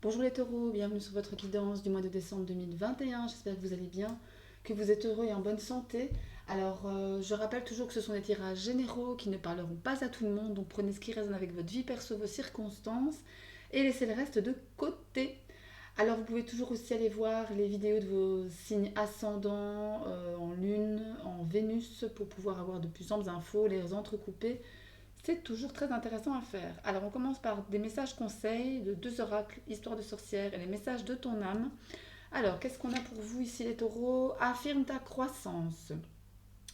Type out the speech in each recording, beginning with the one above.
Bonjour les taureaux, bienvenue sur votre guidance du mois de décembre 2021. J'espère que vous allez bien, que vous êtes heureux et en bonne santé. Alors, je rappelle toujours que ce sont des tirages généraux qui ne parleront pas à tout le monde, donc prenez ce qui résonne avec votre vie perso, vos circonstances et laissez le reste de côté. Alors, vous pouvez toujours aussi aller voir les vidéos de vos signes ascendants en lune, en Vénus, pour pouvoir avoir de plus amples infos, les entrecouper. C'est toujours très intéressant à faire. Alors on commence par des messages conseils de deux oracles, histoire de sorcière et les messages de ton âme. Alors qu'est-ce qu'on a pour vous ici les taureaux? Affirme ta croissance.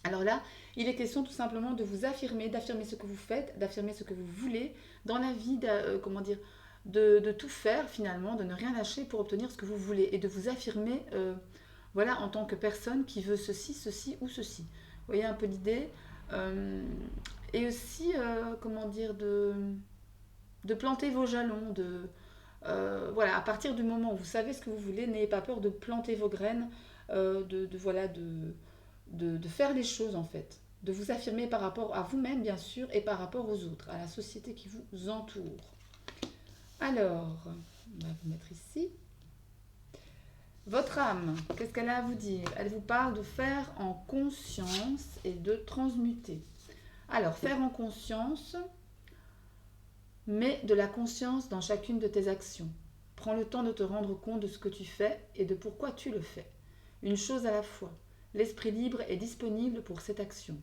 Alors là, il est question tout simplement de vous affirmer, d'affirmer ce que vous faites, d'affirmer ce que vous voulez dans la vie, comment dire, de tout faire finalement, de ne rien lâcher pour obtenir ce que vous voulez et de vous affirmer, voilà, en tant que personne qui veut ceci, ceci ou ceci. Vous voyez un peu l'idée. Euh, et aussi, comment dire, de planter vos jalons, voilà, à partir du moment où vous savez ce que vous voulez, n'ayez pas peur de planter vos graines, voilà, de faire les choses en fait, de vous affirmer par rapport à vous-même bien sûr et par rapport aux autres, à la société qui vous entoure. Alors, on va vous mettre ici. Votre âme, qu'est-ce qu'elle a à vous dire? Elle vous parle de faire en conscience et de transmuter. Alors, faire en conscience, mets de la conscience dans chacune de tes actions. Prends le temps de te rendre compte de ce que tu fais et de pourquoi tu le fais. Une chose à la fois. L'esprit libre est disponible pour cette action.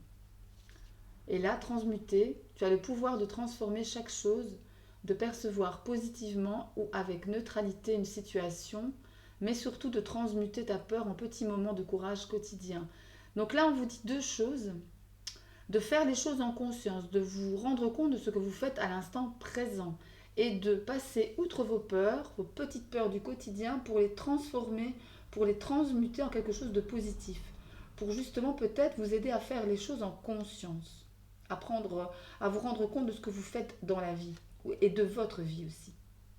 Et là, transmuter, tu as le pouvoir de transformer chaque chose, de percevoir positivement ou avec neutralité une situation, mais surtout de transmuter ta peur en petits moments de courage quotidien. Donc là, on vous dit deux choses. De faire les choses en conscience, de vous rendre compte de ce que vous faites à l'instant présent et de passer outre vos peurs, vos petites peurs du quotidien pour les transformer, pour les transmuter en quelque chose de positif, pour justement peut-être vous aider à faire les choses en conscience, à vous rendre compte de ce que vous faites dans la vie et de votre vie aussi.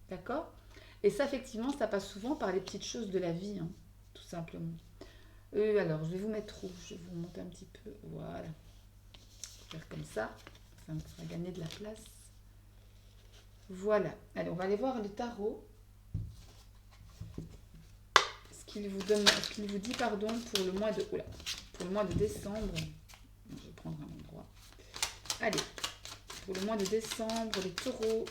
D'accord? Et ça, effectivement, ça passe souvent par les petites choses de la vie, hein, tout simplement. Alors, je vais vous mettre rouge, je vais vous monter un petit peu. Voilà. Faire comme ça me fera gagner de la place. Voilà. Allez, on va aller voir le tarot. Ce qu'il vous dit, pardon, pour le mois de, oula, pour le mois de décembre. Je vais prendre un endroit. Allez, pour le mois de décembre, les taureaux.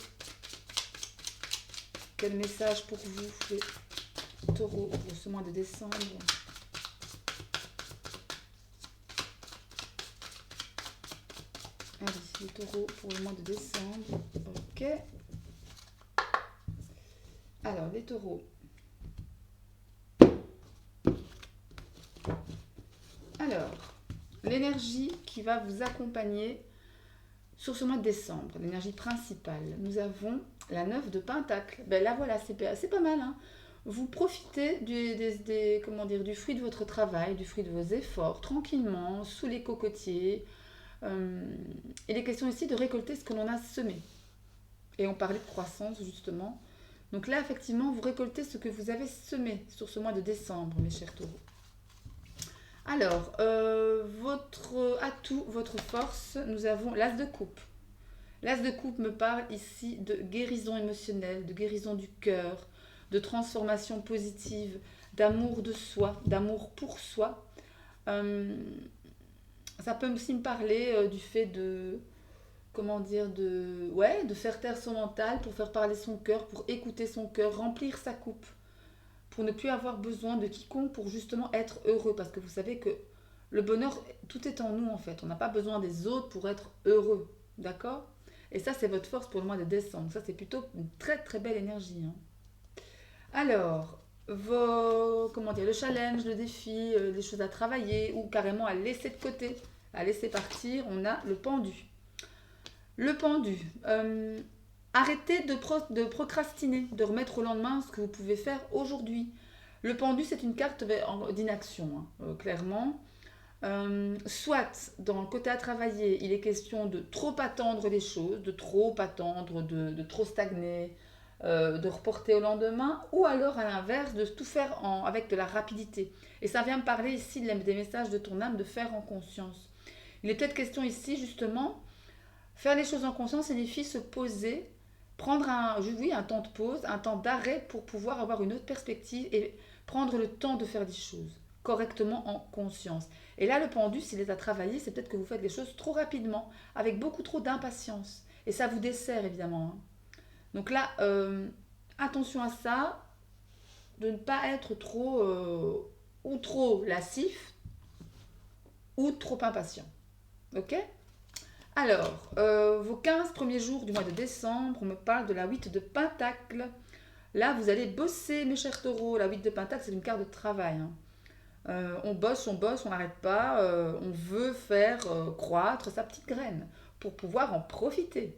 Quel message pour vous, les taureaux, pour ce mois de décembre? Allez, les taureaux pour le mois de décembre. Ok. Alors, les taureaux. Alors, l'énergie qui va vous accompagner sur ce mois de décembre, l'énergie principale, nous avons la 9 de Pentacle. Ben là, voilà, c'est pas mal. Hein. Vous profitez comment dire, du fruit de votre travail, du fruit de vos efforts, tranquillement, sous les cocotiers. Il est question ici de récolter ce que l'on a semé. Et on parlait de croissance, justement. Donc là, effectivement, vous récoltez ce que vous avez semé sur ce mois de décembre, mes chers taureaux. Alors, votre atout, votre force, nous avons l'as de coupe. L'as de coupe me parle ici de guérison émotionnelle, de guérison du cœur, de transformation positive, d'amour de soi, d'amour pour soi. Euh, Ça peut aussi me parler du fait de, comment dire, de faire taire son mental pour faire parler son cœur, pour écouter son cœur, remplir sa coupe, pour ne plus avoir besoin de quiconque pour justement être heureux. Parce que vous savez que le bonheur, tout est en nous en fait. On n'a pas besoin des autres pour être heureux. D'accord? Et ça, c'est votre force pour le mois de décembre. Ça, c'est plutôt une très très belle énergie. Hein. Alors, comment dire, le challenge, le défi, les choses à travailler ou carrément à laisser de côté, à laisser partir, on a le pendu. Le pendu. Arrêtez de procrastiner, de remettre au lendemain ce que vous pouvez faire aujourd'hui. Le pendu, c'est une carte d'inaction, hein, clairement. Soit dans le côté à travailler, il est question de trop attendre les choses, de trop attendre, de trop stagner, de reporter au lendemain, ou alors à l'inverse, de tout faire avec de la rapidité. Et ça vient me parler ici des messages de ton âme, de faire en conscience. Il est peut-être question ici justement, faire les choses en conscience signifie se poser Prendre oui, un temps de pause, un temps d'arrêt pour pouvoir avoir une autre perspective et prendre le temps de faire des choses correctement en conscience. Et là, le pendu, s'il est à travailler, c'est peut-être que vous faites les choses trop rapidement, avec beaucoup trop d'impatience. Et ça vous dessert, évidemment, hein. Donc là, attention à ça, de ne pas être trop ou trop lascif ou trop impatient. Ok? Alors, vos 15 premiers jours du mois de décembre, on me parle de la 8 de Pentacle. Là, vous allez bosser, mes chers taureaux. La 8 de Pentacle, c'est une carte de travail, hein. On bosse, on n'arrête pas. On veut faire croître sa petite graine pour pouvoir en profiter.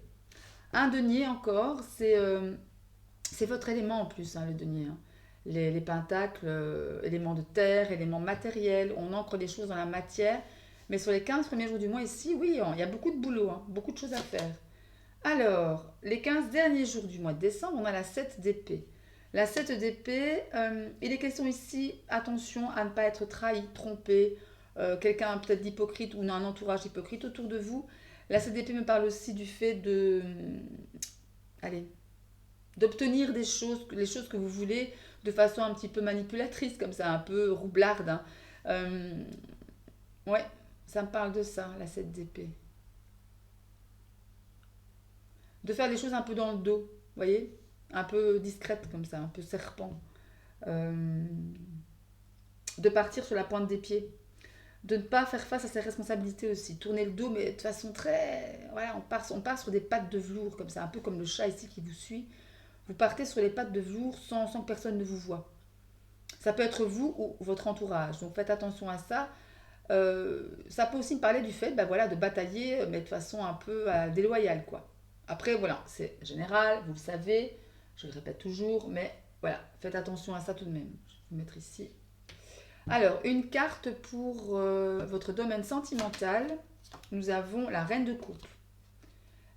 Un denier encore, c'est votre élément en plus, hein, le denier, hein. Les pentacles, éléments de terre, éléments matériels, on ancre des choses dans la matière. Mais sur les 15 premiers jours du mois ici, oui, il y a beaucoup de boulot, hein, beaucoup de choses à faire. Alors, les 15 derniers jours du mois de décembre, on a la 7 d'épée. La 7 d'épée, il est question ici, attention à ne pas être trahi, trompé, quelqu'un peut-être d'hypocrite ou un entourage hypocrite autour de vous. La 7 d'épée me parle aussi du fait de, allez, d'obtenir des choses, les choses que vous voulez de façon un petit peu manipulatrice, comme ça, un peu roublarde, hein. Euh, ouais, ça me parle de ça, la 7 d'épée. De faire des choses un peu dans le dos, vous voyez, un peu discrète comme ça, un peu serpent. Euh, de partir sur la pointe des pieds. De ne pas faire face à ses responsabilités aussi. Tourner le dos, mais de façon très... Voilà, on part sur des pattes de velours, comme ça, un peu comme le chat ici qui vous suit. Vous partez sur les pattes de velours sans que personne ne vous voie. Ça peut être vous ou votre entourage. Donc faites attention à ça. Ça peut aussi me parler du fait voilà, de batailler, mais de façon un peu déloyale, quoi. Après, voilà, c'est général, vous le savez, je le répète toujours, mais voilà, faites attention à ça tout de même. Je vais vous mettre ici. Alors, une carte pour votre domaine sentimental. Nous avons la reine de coupe.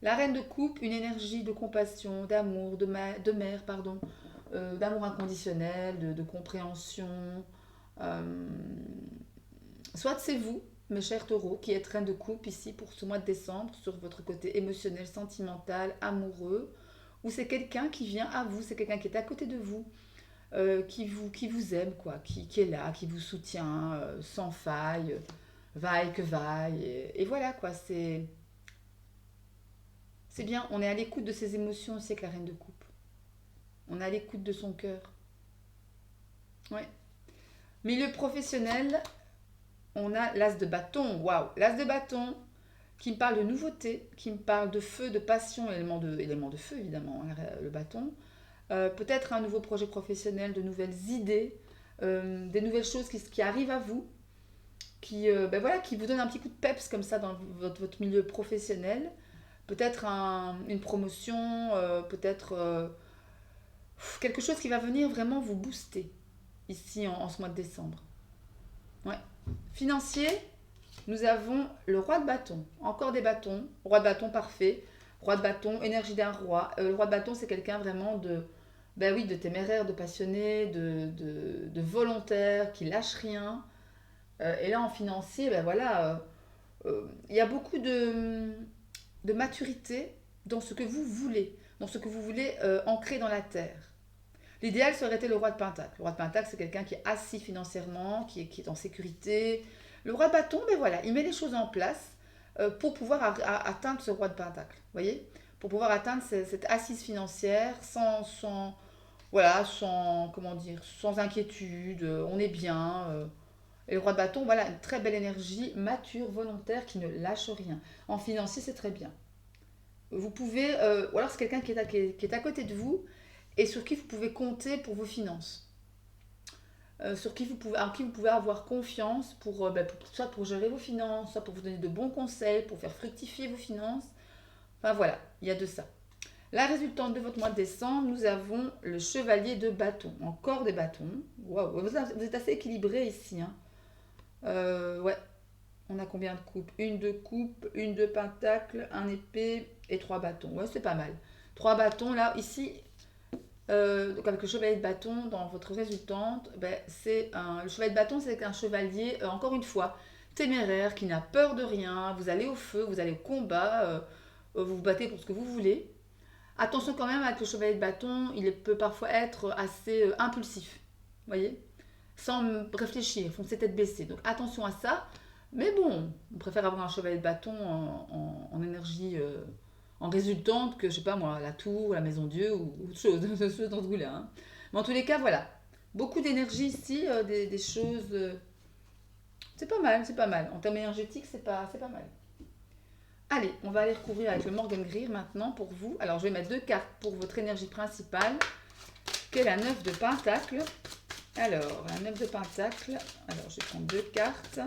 La reine de coupe, une énergie de compassion, d'amour, de mère, pardon, d'amour inconditionnel, de compréhension. Euh, Soit c'est vous, mes chers taureaux, qui êtes reine de coupe ici pour ce mois de décembre, sur votre côté émotionnel, sentimental, amoureux, ou c'est quelqu'un qui vient à vous, c'est quelqu'un qui est à côté de vous, qui vous aime, quoi, qui est là, qui vous soutient sans faille, vaille que vaille. Et voilà, quoi, c'est bien, on est à l'écoute de ses émotions aussi avec la reine de coupe. On est à l'écoute de son cœur. Ouais. Milieu professionnel, on a l'as de bâton. Waouh, l'as de bâton qui me parle de nouveauté, qui me parle de feu, de passion, élément de feu évidemment, hein, le bâton. Peut-être un nouveau projet professionnel, de nouvelles idées, des nouvelles choses qui arrivent à vous, voilà, qui vous donnent un petit coup de peps comme ça dans votre milieu professionnel. Peut-être une promotion, peut-être quelque chose qui va venir vraiment vous booster ici en ce mois de décembre. Ouais. Financier, nous avons le roi de bâton. Encore des bâtons. Roi de bâton parfait. Roi de bâton, énergie d'un roi. Le roi de bâton, c'est quelqu'un vraiment ben oui, de téméraire, de passionné, de volontaire, qui lâche rien. Et là, en financier, ben voilà, il y a beaucoup de maturité dans ce que vous voulez, dans ce que vous voulez ancrer dans la terre. L'idéal serait été le roi de Pentacle. Le roi de Pentacle, c'est quelqu'un qui est assis financièrement, qui est en sécurité. Le roi de bâton, ben voilà, il met les choses en place pour pouvoir atteindre ce roi de Pentacle. Vous voyez? Pour pouvoir atteindre cette assise financière voilà, comment dire, sans inquiétude, on est bien. Et le roi de bâton, voilà, une très belle énergie, mature, volontaire, qui ne lâche rien. En financier, c'est très bien. Vous pouvez, ou alors c'est quelqu'un qui est à côté de vous et sur qui vous pouvez compter pour vos finances. En qui vous pouvez avoir confiance soit pour gérer vos finances, soit pour vous donner de bons conseils, pour faire fructifier vos finances. Enfin voilà, il y a de ça. La résultante de votre mois de décembre, nous avons le chevalier de bâton. Encore des bâtons. Waouh, vous êtes assez équilibré ici, hein. Ouais, on a combien de coupes? Une de coupe, une de pentacle, un épée et trois bâtons. Ouais, c'est pas mal. Trois bâtons, là, ici, donc avec le chevalier de bâton dans votre résultante, le chevalier de bâton, c'est un chevalier, encore une fois, téméraire, qui n'a peur de rien. Vous allez au feu, vous allez au combat, vous vous battez pour ce que vous voulez. Attention quand même avec le chevalier de bâton, peut parfois être assez impulsif, vous voyez, sans réfléchir, foncer tête baissée. Donc attention à ça. Mais bon, on préfère avoir un chevalier de bâton en énergie en résultante que, je sais pas moi, la tour, la maison Dieu ou autre chose, de ce dans ce goût-là. Hein. Mais en tous les cas, voilà. Beaucoup d'énergie ici, des choses. C'est pas mal, c'est pas mal. En termes énergétiques, c'est pas mal. Allez, on va aller recouvrir avec le Morgan Greer maintenant pour vous. Alors, je vais mettre 2 cartes pour votre énergie principale, qui est la 9 de Pentacle. Alors, la 9 de Pentacle. Alors, je vais prendre 2 cartes.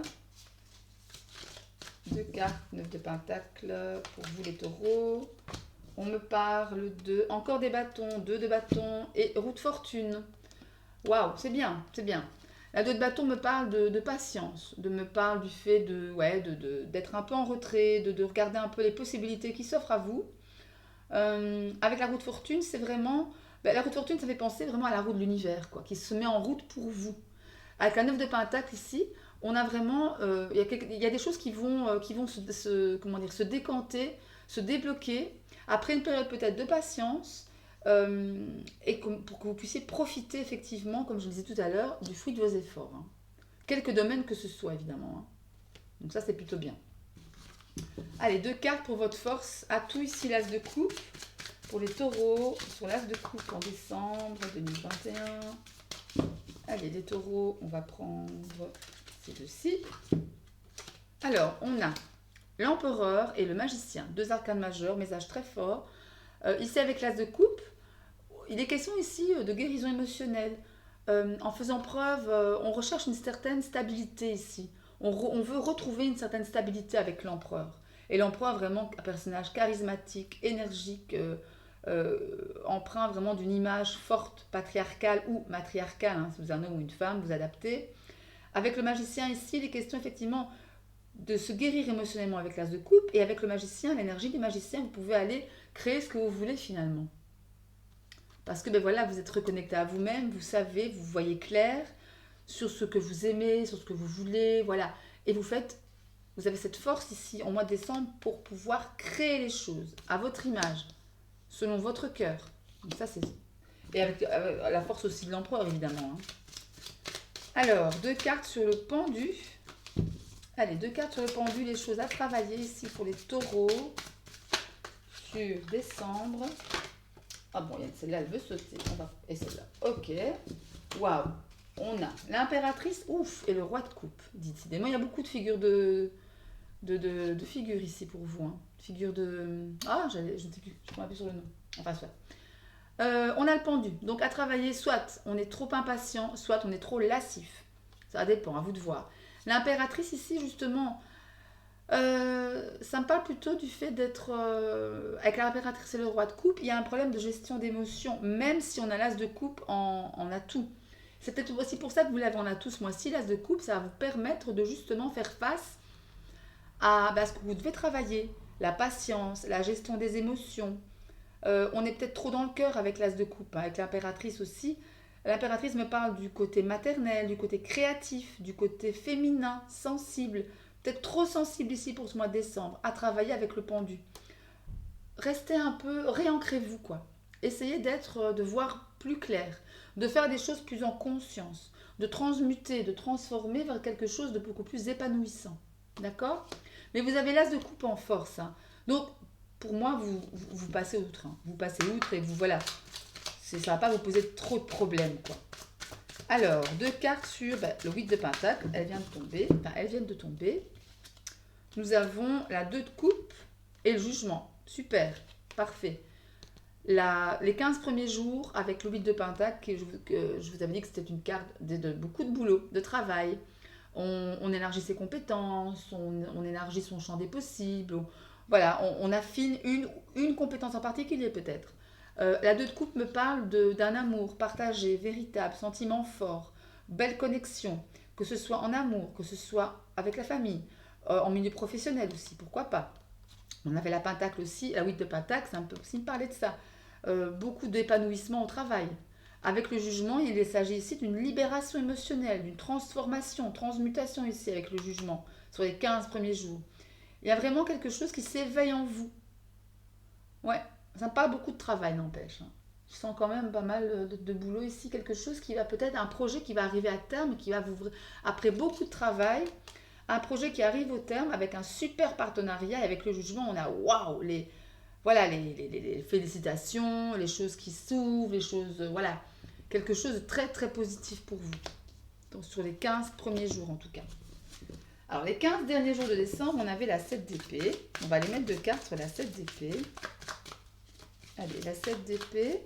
2 cartes, 9 de Pentacle pour vous les taureaux. On me parle de encore des bâtons, 2 de bâtons et roue de fortune. Waouh, c'est bien, c'est bien. La 2 de bâton me parle de patience, me parle du fait d'être un peu en retrait, de regarder un peu les possibilités qui s'offrent à vous. Avec la roue de fortune, c'est vraiment... la roue de fortune, ça fait penser vraiment à la roue de l'univers, quoi, qui se met en route pour vous. Avec la 9 de Pentacle ici, on a vraiment... Il y a des choses qui vont comment dire, se décanter, se débloquer, après une période peut-être de patience, et pour que vous puissiez profiter effectivement, comme je le disais tout à l'heure, du fruit de vos efforts. Hein. Quelques domaines que ce soit, évidemment. Hein. Donc ça, c'est plutôt bien. Allez, 2 cartes pour votre force. À tout ici, l'as de coupe. Pour les taureaux, sur l'as de coupe en décembre 2021. Allez, les taureaux, on va prendre ces deux-ci. Alors, on a l'empereur et le magicien. 2 arcanes majeurs, message très fort. Ici, avec l'as de coupe, il est question ici de guérison émotionnelle. En faisant preuve, on recherche une certaine stabilité ici. On veut retrouver une certaine stabilité avec l'empereur. Et l'empereur, vraiment, un personnage charismatique, énergique, empreint vraiment d'une image forte, patriarcale ou matriarcale. Hein, si vous êtes un homme ou une femme, vous adaptez. Avec le magicien ici, il est question effectivement de se guérir émotionnellement avec l'as de coupe. Et avec le magicien, l'énergie du magicien, vous pouvez aller créer ce que vous voulez finalement. Parce que ben voilà, vous êtes reconnecté à vous-même, vous savez, vous voyez clair sur ce que vous aimez, sur ce que vous voulez, voilà. Et vous avez cette force ici en mois de décembre pour pouvoir créer les choses à votre image, selon votre cœur. Donc ça c'est... Et avec la force aussi de l'empereur évidemment. Hein. Alors, 2 cartes sur le pendu. Allez, 2 cartes sur le pendu, les choses à travailler ici pour les taureaux. Sur décembre. Ah bon, celle-là, elle veut sauter. Et celle-là. Ok. Waouh. On a l'impératrice, ouf, et le roi de coupe. Décidément, il y a beaucoup de figures de figures ici pour vous. Hein. Figures de... Ah, je ne sais plus. Je ne appuyer sur le nom. Enfin, soit. On a le pendu. Donc, à travailler, soit on est trop impatient, soit on est trop lassif. Ça dépend, à vous de voir. L'impératrice ici, justement... ça me parle plutôt du fait d'être avec l'impératrice et le roi de coupe, il y a un problème de gestion d'émotions, même si on a l'as de coupe en atout. C'est peut-être aussi pour ça que vous l'avez en atout ce mois-ci, l'as de coupe, ça va vous permettre de justement faire face à ce que vous devez travailler, la patience, la gestion des émotions. On est peut-être trop dans le cœur avec l'as de coupe, hein, avec l'impératrice aussi. L'impératrice me parle du côté maternel, du côté créatif, du côté féminin, sensible. Peut-être trop sensible ici pour ce mois de décembre, à travailler avec le pendu. Restez un peu, réancrez-vous quoi. Essayez de voir plus clair, de faire des choses plus en conscience, de transmuter, de transformer vers quelque chose de beaucoup plus épanouissant. D'accord ? Mais vous avez l'as de coupe en force. Hein. Donc, pour moi, vous passez outre. Hein. Vous passez outre et vous, voilà. Ça ne va pas vous poser trop de problèmes quoi. Alors, 2 cartes sur le 8 de Pentacle, elles viennent de tomber. Nous avons la 2 de coupe et le jugement. Super, parfait. Les 15 premiers jours avec le 8 de Pentacle, que je vous avais dit que c'était une carte de beaucoup de boulot, de travail. On élargit ses compétences, on élargit son champ des possibles. On affine une compétence en particulier peut-être. La 2 de coupe me parle d'un amour partagé, véritable, sentiment fort, belle connexion, que ce soit en amour, que ce soit avec la famille, en milieu professionnel aussi, pourquoi pas. On avait la Pentacle aussi, la 8 de Pentacle, ça peut aussi me parler de ça. Beaucoup d'épanouissement au travail. Avec le jugement, il s'agit ici d'une libération émotionnelle, d'une transformation, transmutation ici avec le jugement, sur les 15 premiers jours. Il y a vraiment quelque chose qui s'éveille en vous. Ouais. Ça me parle beaucoup de travail, n'empêche. Hein. Je sens quand même pas mal de boulot ici, quelque chose qui va peut-être, un projet qui va arriver à terme, qui va vous, après beaucoup de travail, un projet qui arrive au terme avec un super partenariat, et avec le jugement, on a waouh, voilà, les félicitations, les choses qui s'ouvrent, les choses, voilà, quelque chose de très très positif pour vous. Donc sur les 15 premiers jours en tout cas. Alors les 15 derniers jours de décembre, on avait la 7 d'épée. On va les mettre de cartes sur la 7 d'épée. Allez, la 7 d'épée.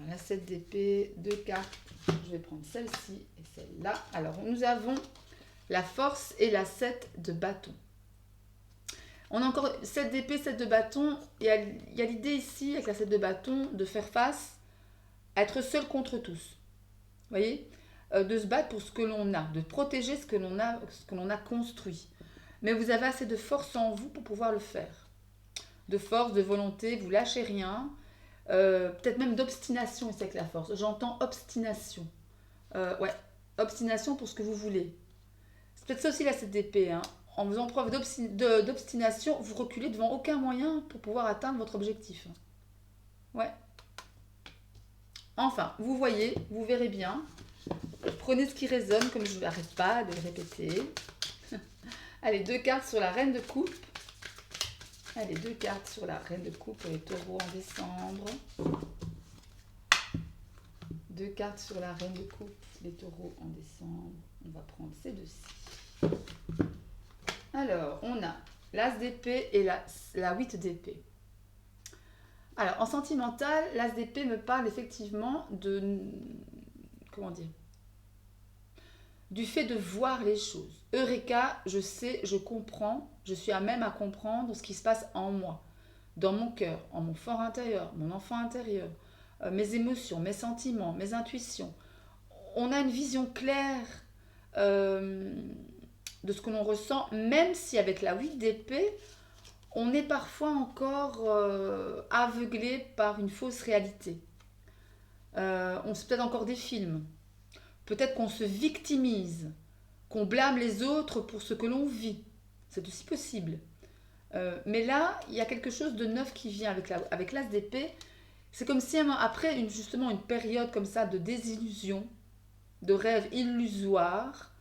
La 7 d'épée, deux cartes. Je vais prendre celle-ci et celle-là. Alors, nous avons la force et la 7 de bâton. On a encore 7 d'épée, 7 de bâton. Il y a l'idée ici, avec la 7 de bâton, de faire face, à être seul contre tous. Vous voyez, de se battre pour ce que l'on a, de protéger ce que l'on a construit. Mais vous avez assez de force en vous pour pouvoir le faire. De force, de volonté, vous lâchez rien. Peut-être même d'obstination ici avec la force. J'entends obstination. Ouais, obstination pour ce que vous voulez. C'est peut-être ça aussi la 7 d'épée. Hein. En faisant preuve d'obstination, vous reculez devant aucun moyen pour pouvoir atteindre votre objectif. Ouais. Enfin, vous voyez, vous verrez bien. Prenez ce qui résonne, comme je n'arrête pas de le répéter. Allez, deux cartes sur la reine de coupe. Allez, deux cartes sur la reine de coupe pour les taureaux en décembre. Deux cartes sur la reine de coupe, les taureaux en décembre. On va prendre ces deux-ci. Alors, on a l'as d'épée et la 8 d'épée. Alors, en sentimental, l'as d'épée me parle effectivement de... Comment dire ? Du fait de voir les choses. Eureka, je sais, je comprends, je suis à même à comprendre ce qui se passe en moi, dans mon cœur, en mon fort intérieur, mon enfant intérieur, mes émotions, mes sentiments, mes intuitions. On a une vision claire de ce que l'on ressent, même si avec la 8 d'épée, on est parfois encore aveuglé par une fausse réalité. On se peut-être encore des films. Peut-être qu'on se victimise, qu'on blâme les autres pour ce que l'on vit. C'est aussi possible. Mais là, il y a quelque chose de neuf qui vient avec l'as d'épée. C'est comme si après justement une période comme ça de désillusion, de rêve illusoire,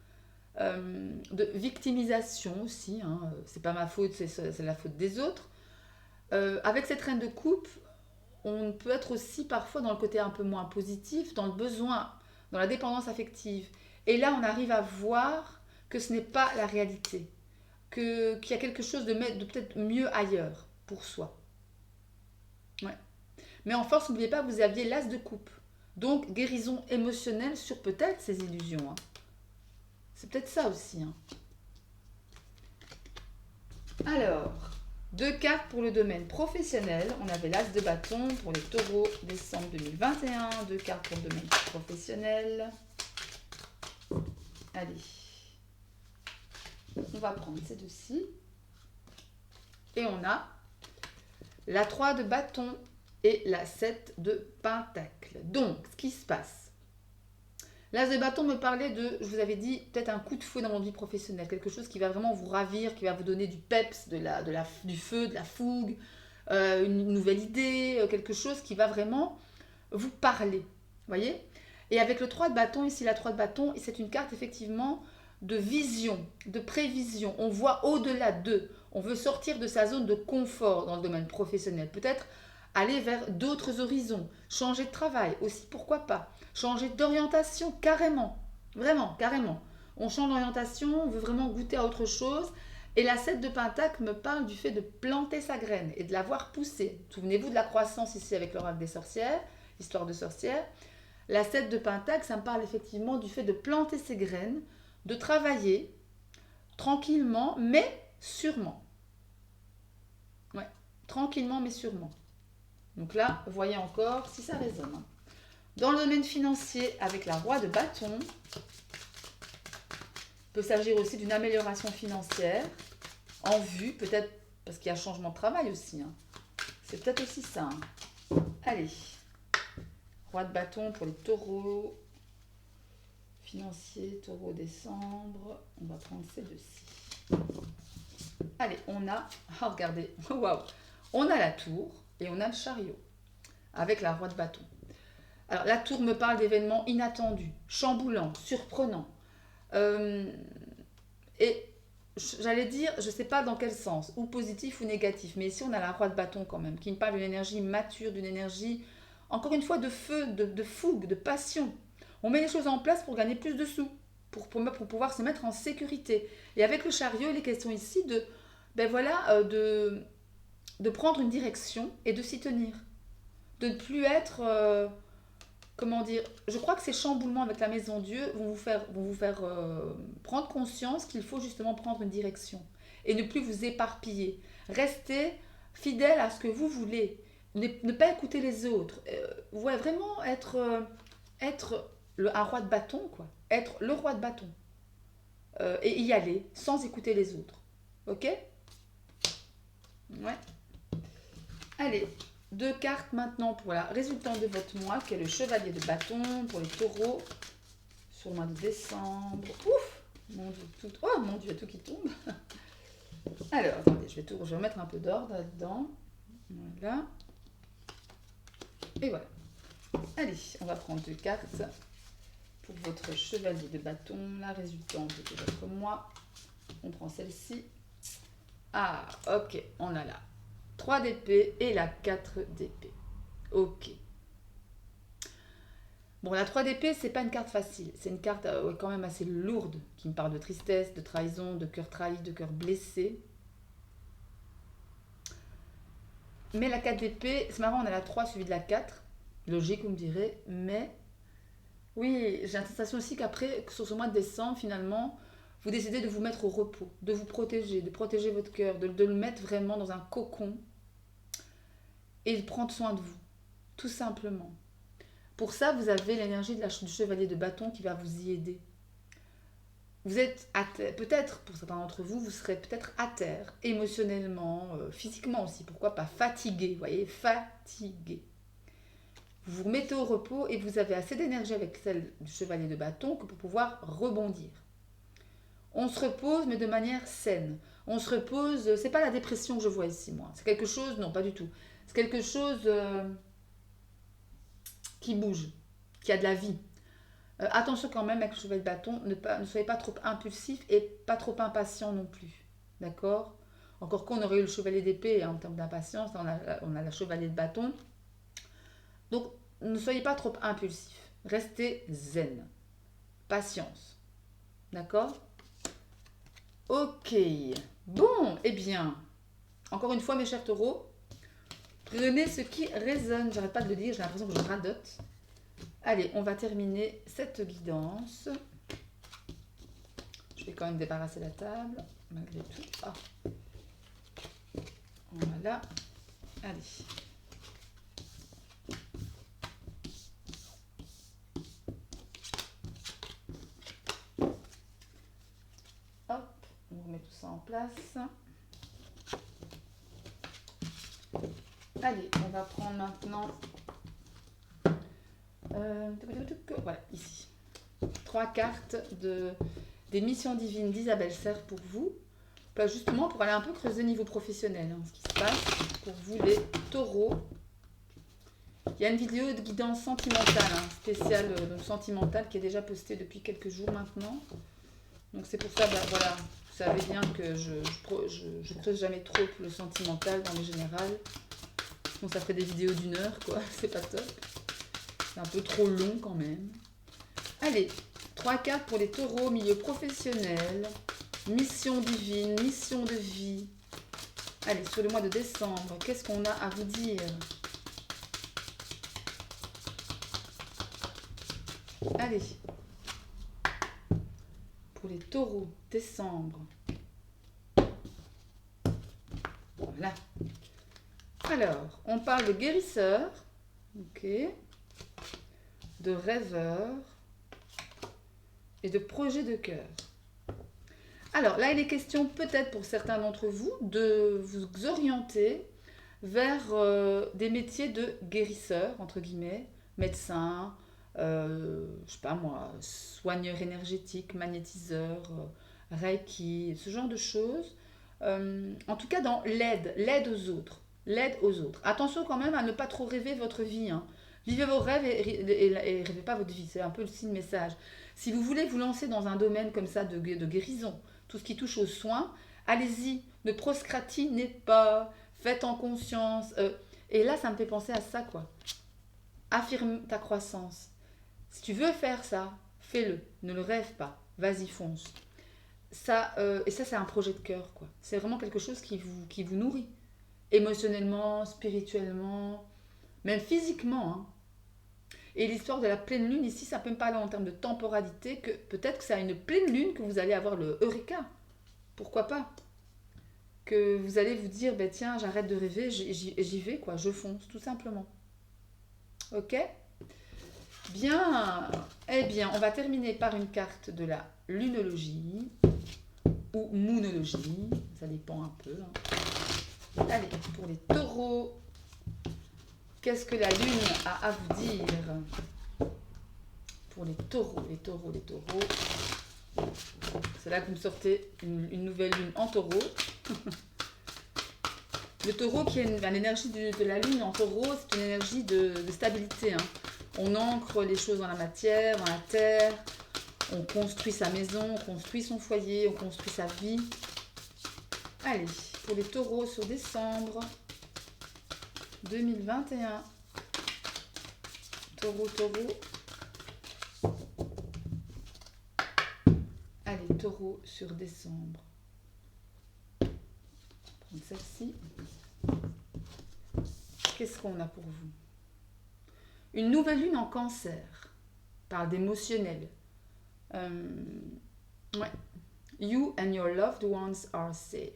de victimisation aussi, hein, c'est pas ma faute, c'est la faute des autres. Avec cette reine de coupe, on peut être aussi parfois dans le côté un peu moins positif, dans le besoin, dans la dépendance affective. Et là, on arrive à voir que ce n'est pas la réalité, qu'il y a quelque chose de peut-être mieux ailleurs pour soi. Ouais. Mais en force, n'oubliez pas, vous aviez l'as de coupe. Donc, guérison émotionnelle sur peut-être ces illusions. Hein. C'est peut-être ça aussi. Hein. Alors, deux cartes pour le domaine professionnel. On avait l'as de bâton pour les taureaux décembre 2021. Deux cartes pour le domaine professionnel. Allez. On va prendre ces deux-ci. Et on a la 3 de bâton et la 7 de pentacle. Donc, ce qui se passe. L'as de bâton me parlait de, je vous avais dit, peut-être un coup de fouet dans votre vie professionnelle. Quelque chose qui va vraiment vous ravir, qui va vous donner du peps, du feu, de la fougue, une nouvelle idée, quelque chose qui va vraiment vous parler. Vous voyez ? Et avec le 3 de bâton, ici la 3 de bâton, c'est une carte effectivement de vision, de prévision. On voit au-delà d'eux. On veut sortir de sa zone de confort dans le domaine professionnel. Peut-être aller vers d'autres horizons, changer de travail aussi, pourquoi pas. Changer d'orientation, carrément. Vraiment, carrément. On change d'orientation, on veut vraiment goûter à autre chose. Et la 7 de pentacle me parle du fait de planter sa graine et de la voir pousser. Souvenez-vous de la croissance ici avec l'oracle des sorcières, histoire de sorcière. La 7 de pentacle, ça me parle effectivement du fait de planter ses graines, de travailler tranquillement, mais sûrement. Ouais, tranquillement, mais sûrement. Donc là, voyez encore si ça résonne. Dans le domaine financier, avec la roi de bâton, il peut s'agir aussi d'une amélioration financière en vue, peut-être parce qu'il y a changement de travail aussi. Hein. C'est peut-être aussi ça. Hein. Allez, roi de bâton pour les taureaux. Financier, taureau décembre. On va prendre ces deux-ci. Allez, on a, oh, regardez, waouh, on a la tour et on a le chariot avec la roi de bâton. Alors, la tour me parle d'événements inattendus, chamboulants, surprenants. Euh, et j'allais dire, je ne sais pas dans quel sens, ou positif ou négatif, mais ici on a la roi de bâton quand même, qui me parle d'une énergie mature, d'une énergie, encore une fois, de feu, de fougue, de passion. On met les choses en place pour gagner plus de sous, pour pouvoir se mettre en sécurité. Et avec le chariot, il est question ici de, ben voilà, de prendre une direction et de s'y tenir. De ne plus être, comment dire, je crois que ces chamboulements avec la maison Dieu vont vous faire prendre conscience qu'il faut justement prendre une direction et ne plus vous éparpiller. Restez fidèle à ce que vous voulez. Ne pas écouter les autres. Ouais, vraiment être un roi de bâton, quoi. Être le roi de bâton. Et y aller sans écouter les autres. Ok? Ouais. Allez, deux cartes maintenant pour la résultante de votre mois, qui est le chevalier de bâton pour les taureaux sur le mois de décembre. Ouf! Mon Dieu, oh mon Dieu, tout qui tombe. Alors, attendez, je vais remettre un peu d'ordre là-dedans. Voilà. Et voilà. Allez, on va prendre deux cartes pour votre chevalier de bâton, la résultante de votre mois. On prend celle-ci. Ah, ok, on a la 3 d'épée et la 4 d'épée. Ok. Bon, la 3 d'épée, c'est pas une carte facile. C'est une carte ouais, quand même assez lourde, qui me parle de tristesse, de trahison, de cœur trahi, de cœur blessé. Mais la 4 d'épée, c'est marrant, on a la 3 suivie de la 4. Logique, vous me direz. Mais oui, j'ai la sensation aussi qu'après, sur ce mois de décembre, finalement, vous décidez de vous mettre au repos, de vous protéger, de protéger votre cœur, de le mettre vraiment dans un cocon et de prendre soin de vous, tout simplement. Pour ça, vous avez l'énergie du chevalier de bâton qui va vous y aider. Vous êtes peut-être, pour certains d'entre vous, vous serez peut-être à terre, émotionnellement, physiquement aussi, pourquoi pas fatigué, vous voyez, fatigué. Vous vous remettez au repos et vous avez assez d'énergie avec celle du chevalier de bâton que pour pouvoir rebondir. On se repose, mais de manière saine. On se repose, c'est pas la dépression que je vois ici, moi. C'est quelque chose, non, pas du tout. C'est quelque chose qui bouge, qui a de la vie. Attention quand même avec le cheval de bâton, ne soyez pas trop impulsif et pas trop impatient non plus. D'accord? Encore qu'on aurait eu le chevalier d'épée hein, en termes d'impatience, on a la chevalier de bâton. Donc ne soyez pas trop impulsif. Restez zen. Patience. D'accord? Ok. Bon, eh bien, encore une fois mes chers taureaux, prenez ce qui résonne. J'arrête pas de le dire, j'ai l'impression que je radote. Allez, on va terminer cette guidance. Je vais quand même débarrasser la table, malgré tout. Ah. Voilà. Allez. Hop, on remet tout ça en place. Allez, on va prendre maintenant... voilà, ici. 3 cartes des missions divines d'Isabelle Serre pour vous. Justement, pour aller un peu creuser niveau professionnel, hein, ce qui se passe pour vous les taureaux. Il y a une vidéo de guidance sentimentale, hein, spéciale sentimentale, qui est déjà postée depuis quelques jours maintenant. Donc c'est pour ça, ben, voilà, vous savez bien que je creuse jamais trop pour le sentimental dans le général. Sinon ça fait des vidéos d'1 heure, quoi, c'est pas top. C'est un peu trop long quand même. Allez, 3 cartes pour les taureaux, milieu professionnel, mission divine, mission de vie. Allez, sur le mois de décembre, qu'est-ce qu'on a à vous dire? Allez, pour les taureaux, décembre. Voilà. Alors, on parle de guérisseur, ok, de rêveur et de projet de cœur. Alors là, il est question peut-être pour certains d'entre vous de vous orienter vers des métiers de guérisseur, entre guillemets, médecin, je sais pas moi, soigneur énergétique, magnétiseur, reiki, ce genre de choses. En tout cas dans l'aide aux autres. L'aide aux autres. Attention quand même à ne pas trop rêver votre vie, hein. Vivez vos rêves et rêvez pas votre vie. C'est un peu le signe message. Si vous voulez vous lancer dans un domaine comme ça de guérison, tout ce qui touche aux soins, allez-y. Ne procrastinez pas. Faites en conscience. Et là, ça me fait penser à ça, quoi. Affirme ta croissance. Si tu veux faire ça, fais-le. Ne le rêve pas. Vas-y, fonce. Ça, et ça, c'est un projet de cœur, quoi. C'est vraiment quelque chose qui vous nourrit. Émotionnellement, spirituellement, même physiquement, hein. Et l'histoire de la pleine lune, ici, ça peut me parler en termes de temporalité, que peut-être que c'est à une pleine lune que vous allez avoir le Eureka. Pourquoi pas? Que vous allez vous dire, ben tiens, j'arrête de rêver, j'y vais, quoi, je fonce, tout simplement. Ok? Bien. Eh bien, on va terminer par une carte de la lunologie, ou moonologie, ça dépend un peu, hein. Allez, pour les taureaux, qu'est-ce que la lune a à vous dire? Pour les taureaux, les taureaux, les taureaux. C'est là que vous me sortez une nouvelle lune en taureau. Le taureau qui est l'énergie de la lune en taureau, c'est une énergie de stabilité, hein. On ancre les choses dans la matière, dans la terre. On construit sa maison, on construit son foyer, on construit sa vie. Allez, pour les taureaux sur décembre 2021. Taureau, taureau. Allez, taureau sur décembre. On va prendre celle-ci. Qu'est-ce qu'on a pour vous? Une nouvelle lune en cancer. Parle d'émotionnel. Ouais. You and your loved ones are safe.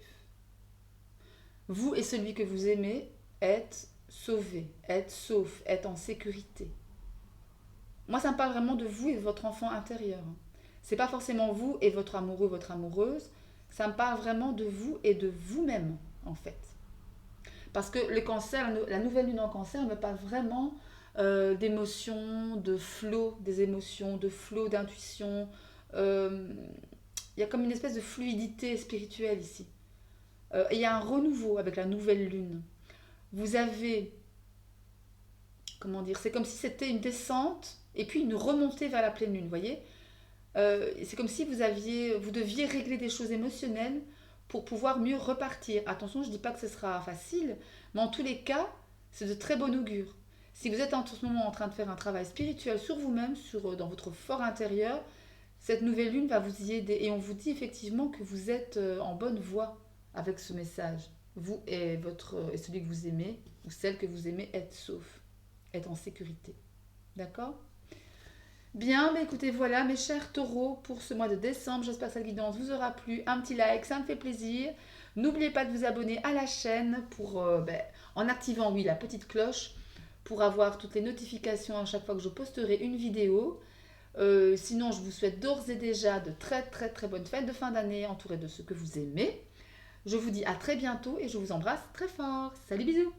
Vous et celui que vous aimez êtes sauvés, êtes saufs, êtes en sécurité. Moi, ça me parle vraiment de vous et de votre enfant intérieur. C'est pas forcément vous et votre amoureux, votre amoureuse. Ça me parle vraiment de vous et de vous-même, en fait. Parce que le cancer, la nouvelle lune en cancer me parle vraiment d'émotions, de flow des émotions, de flow d'intuition. Il y a comme une espèce de fluidité spirituelle ici. Il y a un renouveau avec la nouvelle lune. Vous avez, comment dire, c'est comme si c'était une descente et puis une remontée vers la pleine lune, vous voyez. C'est comme si vous deviez régler des choses émotionnelles pour pouvoir mieux repartir. Attention, je ne dis pas que ce sera facile, mais en tous les cas, c'est de très bon augure. Si vous êtes en ce moment en train de faire un travail spirituel sur vous-même, dans votre fort intérieur, cette nouvelle lune va vous y aider. Et on vous dit effectivement que vous êtes en bonne voie avec ce message. Vous et celui que vous aimez, ou celle que vous aimez, êtes sauf, êtes en sécurité. D'accord ? Bien, mais écoutez, voilà mes chers taureaux pour ce mois de décembre. J'espère que cette guidance vous aura plu. Un petit like, ça me fait plaisir. N'oubliez pas de vous abonner à la chaîne en activant la petite cloche pour avoir toutes les notifications à chaque fois que je posterai une vidéo. Sinon, je vous souhaite d'ores et déjà de très très très bonnes fêtes de fin d'année entourées de ceux que vous aimez. Je vous dis à très bientôt et je vous embrasse très fort. Salut, bisous!